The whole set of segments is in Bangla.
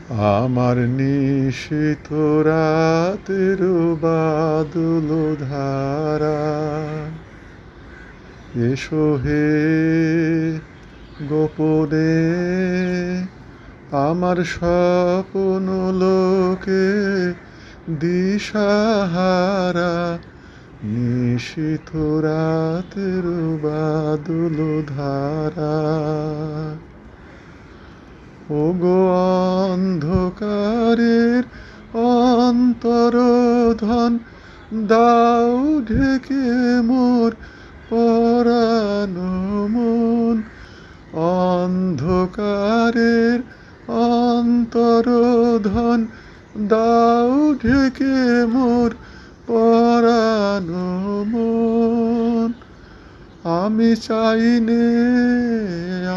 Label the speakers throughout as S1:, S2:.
S1: আমার নিশীথ রাতের বাদল ধারা, এসো হে গোপনে আমার স্বপ্ন লোকে দিশাহারা। নিশীথ রাতের বাদল ধারা, ওগো অন্ধকারের অন্তরধন, দাও ঢেকে মোর পরানো মন। অন্ধকারের অন্তরধন, দাও ঢেকে মোর পরানো মন। আমি চাইনে,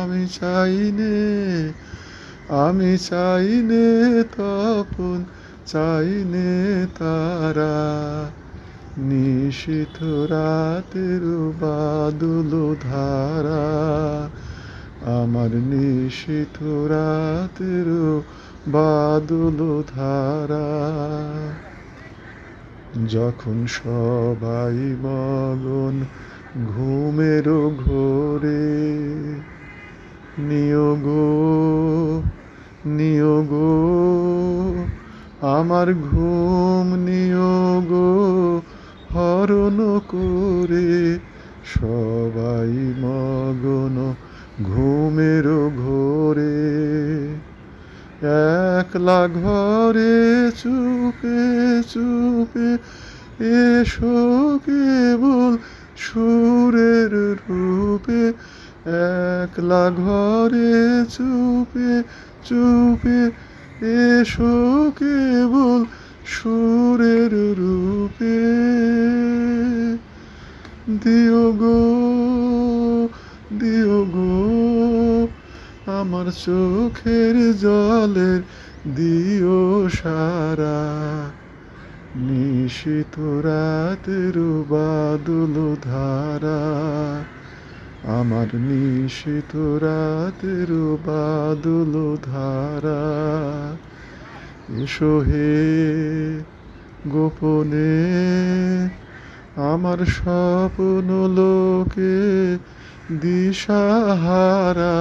S1: আমি চাইনে, আমি চাইনে তপন, চাইনে তারা। নিশীথ রাতের বাদল ধারা, আমার নিশীথ রাতের বাদল ধারা। যখন সবাই মগন ঘুমের ঘোরে, নিয়োগ নিয়োগ আমার ঘুম নিয়োগ হরণ করে। সবাই মগন ঘুমের ঘোরে, একলা ঘরে চুপে চুপে এসো কেবল সুরের রূপে। একলা ঘরে চুপে চুপে এসো কেবল সুরের রূপে। দিও গো, দিও গো আমার চোখের জলের দিও সারা। নিশীথ রাতের বাদল ধারা, আমার নিশীথ রাতের বাদল ধারা। এসো হে গোপনে আমার স্বপ্ন লোকে দিশাহারা।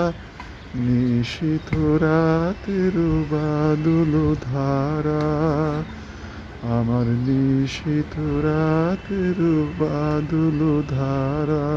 S1: নিশীথ রাতের বাদল ধারা, আমার নিশীথ রাতের বাদল ধারা।